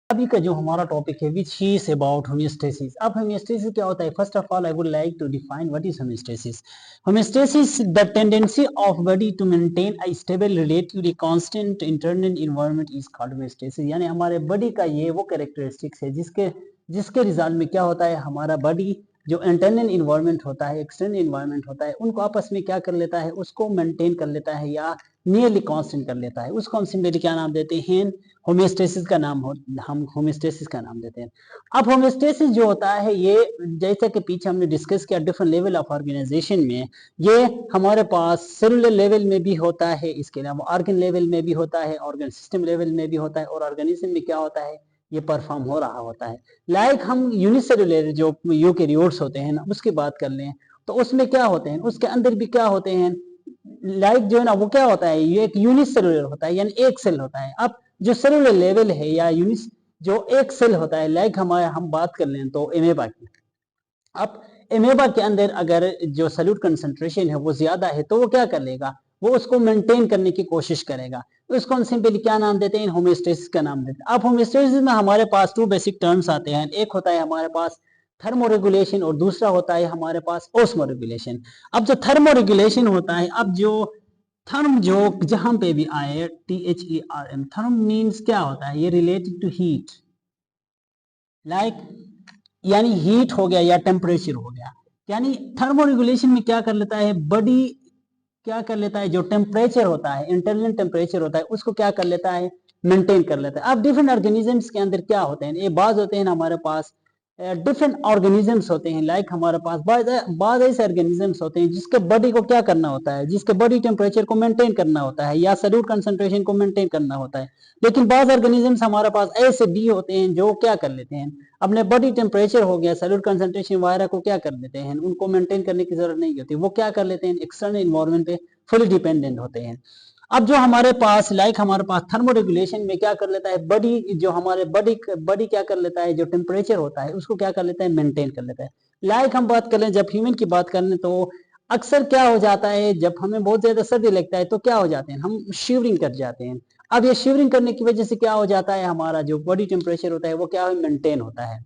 अभी का जो हमारा टॉपिक है विच इज अबाउट होमियोस्टेसिस। अब होमियोस्टेसिस क्या होता है? First of all I would like to define what is homeostasis. Homeostasis the tendency of body to maintain a stable relatively constant internal environment is called homeostasis. यानी हमारे body का ये वो characteristics है जिसके जिसके रिजल्ट में क्या होता है, हमारा बॉडी जो इंटरनल इन्वायरमेंट होता है, एक्सटर्नल इन्वायरमेंट होता है, उनको आपस में क्या कर लेता है, उसको मेंटेन कर लेता है या नियरली कांस्टेंट कर लेता है। उस कांस्टेंट को क्या नाम देते हैं? होमियोस्टेसिस का नाम हम होमियोस्टेसिस का नाम देते हैं। अब होमियोस्टेसिस जो होता है ये जैसे कि पीछे हमने डिस्कस किया डिफरेंट लेवल ऑफ ऑर्गेनाइजेशन में, ये हमारे पास सेलुलर लेवल में भी होता है, इसके अलावा ऑर्गन लेवल में भी होता है, ऑर्गन सिस्टम लेवल में भी होता है, और ऑर्गेनिज्म में क्या होता है, ये परफॉर्म हो रहा होता है। लाइक हम यूनिसेलुलर जो यूकेरियोट्स होते हैं ना, उसकी बात कर लें तो उसमें क्या होते हैं, उसके अंदर भी क्या होते हैं, लाइक जो है ना वो क्या होता है, ये एक यूनिसेलुलर होता है, यानी एक सेल होता है। अब जो सेलुलर लेवल है या यूनिस जो एक सेल होता है, लाइक हमारे हम बात कर लें तो एमेबा की। अब एमेबा के अंदर अगर जो सल्यूट कंसंट्रेशन है वो ज्यादा है तो वो क्या कर लेगा, वो उसको मेंटेन करने की कोशिश करेगा। उसको हम सिंपली क्या नाम देते हैं, होमियोस्टेसिस का नाम देते हैं। अब होमियोस्टेसिस में हमारे पास टू बेसिक टर्म्स आते हैं, एक होता है हमारे पास थर्मोरेगुलेशन और दूसरा होता है हमारे पास ओस्मोरेगुलेशन। अब जो थर्मोरेगुलेशन होता है, अब जो थर्म जो जहां पे भी आए THERM, थर्म मीन्स क्या होता है, ये रिलेटेड टू हीट, लाइक यानी हीट हो गया या टेम्परेचर हो गया। यानी थर्मोरेगुलेशन में क्या कर लेता है, बॉडी क्या कर लेता है, जो टेम्परेचर होता है, इंटरनल टेम्परेचर होता है, उसको क्या कर लेता है, मेंटेन कर लेता है। अब डिफरेंट ऑर्गेनिजम्स के अंदर क्या होते हैं, ये बाज होते हैं हमारे पास डिफरेंट ऑर्गेनिजम्स होते हैं, लाइक हमारे पास बाद ऐसे ऑर्गेनिजम्स होते हैं जिसके बॉडी को क्या करना होता है, जिसके बॉडी टेम्परेचर को मेंटेन करना होता है या सल्यूट कंसंट्रेशन को मेंटेन करना होता है। लेकिन बाद ऑर्गेनिजम्स हमारे पास ऐसे भी होते हैं जो क्या कर लेते हैं, अपने बॉडी टेम्परेचर हो गया, सल्यूट कंसंट्रेशन वगैरह को क्या कर लेते हैं, उनको मेंटेन करने की जरूरत नहीं होती, वो क्या कर लेते हैं, एक्सटर्नल इन्वायरमेंट पे फुली डिपेंडेंट होते हैं। अब जो हमारे पास लाइक हमारे पास थर्मोरेगुलेशन में क्या कर लेता है, बॉडी जो हमारे बॉडी क्या कर लेता है, जो टेम्परेचर होता है उसको क्या कर लेता है, मेंटेन कर लेता है। लाइक हम बात कर लें, जब ह्यूमन की बात कर लें तो अक्सर क्या हो जाता है, जब हमें बहुत ज्यादा सर्दी लगता है तो क्या हो जाते हैं, हम शिवरिंग कर जाते हैं। अब ये शिवरिंग करने की वजह से क्या हो जाता है, हमारा जो बॉडी टेम्परेचर होता है वो क्या है, मेंटेन होता है।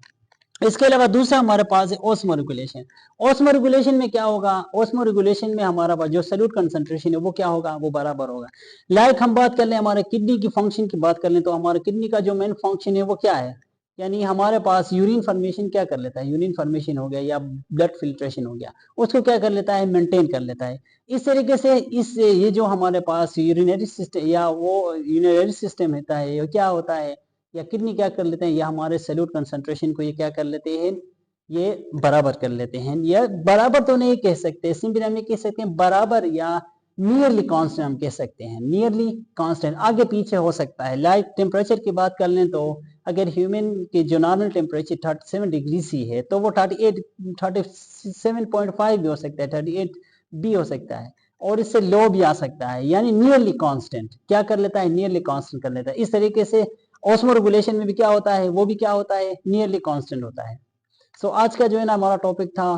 इसके अलावा दूसरा हमारे पास है ओस्मो रेगुलेशन। ओस्मो रेगुलेशन में क्या होगा, ओस्मो रेगुलेशन में हमारा पास जो सल्यूट कंसंट्रेशन है वो क्या होगा, वो बराबर होगा। लाइक हम बात कर लें हमारे किडनी की फंक्शन की बात कर लें तो हमारे किडनी का जो मेन फंक्शन है वो क्या है, यानी हमारे पास यूरिन फॉर्मेशन क्या कर लेता है, यूरिन फॉर्मेशन हो गया या ब्लड फिल्ट्रेशन हो गया, उसको क्या कर लेता है, मेंटेन कर लेता है। इस तरीके से इस ये जो हमारे पास यूरिनरी सिस्टम या वो यूरिनरी सिस्टम होता है, ये क्या होता है, या किडनी क्या कर लेते हैं, या हमारे सल्यूट कंसंट्रेशन को ये क्या कर लेते हैं, ये बराबर कर लेते हैं। या बराबर तो नहीं कह सकते, सिंपली हम ये कह सकते हैं बराबर या नियरली कांस्टेंट हम कह सकते हैं, नियरली कांस्टेंट, आगे पीछे हो सकता है। लाइक टेम्परेचर की बात कर लें तो अगर ह्यूमन की जो नॉर्मल टेम्परेचर 37 डिग्री सी है तो वो 37.5 भी हो सकता है, 38 भी हो सकता है, और इससे लो भी आ सकता है। यानी नियरली कांस्टेंट क्या कर लेता है, नियरली कांस्टेंट कर लेता है। इस तरीके से ऑस्मो रेगुलेशन में भी क्या होता है, वो भी क्या होता है, नियरली कांस्टेंट होता है। सो आज का जो है ना हमारा टॉपिक था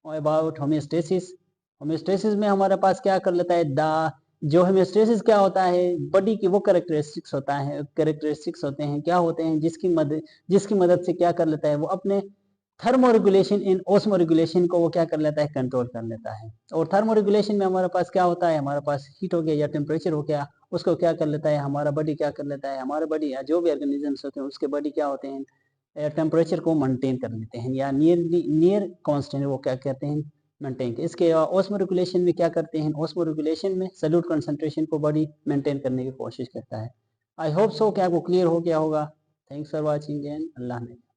अबाउट होमियोस्टेसिस। होमियोस्टेसिस में हमारे पास क्या कर लेता है, द जो होमियोस्टेसिस क्या होता है, बॉडी की वो कैरेक्टरिस्टिक्स होता है, कैरेक्टरिस्टिक्स होते हैं, क्या होते हैं, जिसकी मदद से क्या कर लेता है, वो अपने थर्मोरेगुलेशन इन ओस्मोरेगुलेशन को वो क्या कर लेता है, कंट्रोल कर लेता है। और थर्मोरेगुलेशन में हमारे पास क्या होता है, हमारे पास हीट हो गया या टेम्परेचर हो गया, उसको क्या कर लेता है, हमारा बॉडी क्या कर लेता है, हमारे बॉडी या जो भी ऑर्गेनिजम्स होते हैं उसके बॉडी क्या होते हैं, टेम्परेचर को मेंटेन कर लेते हैं या नियर कांस्टेंट वो क्या कहते हैं, मेंटेन। इसके ओस्मो रेगुलेशन में क्या करते हैं, ओस्मो रेगुलेशन में सल्यूट कंसंट्रेशन को बॉडी मेंटेन करने की कोशिश करता है। आई होप सो कि आपको क्लियर हो गया होगा। थैंक्स फॉर वॉचिंग एंड अल्लाह हाफ़िज़।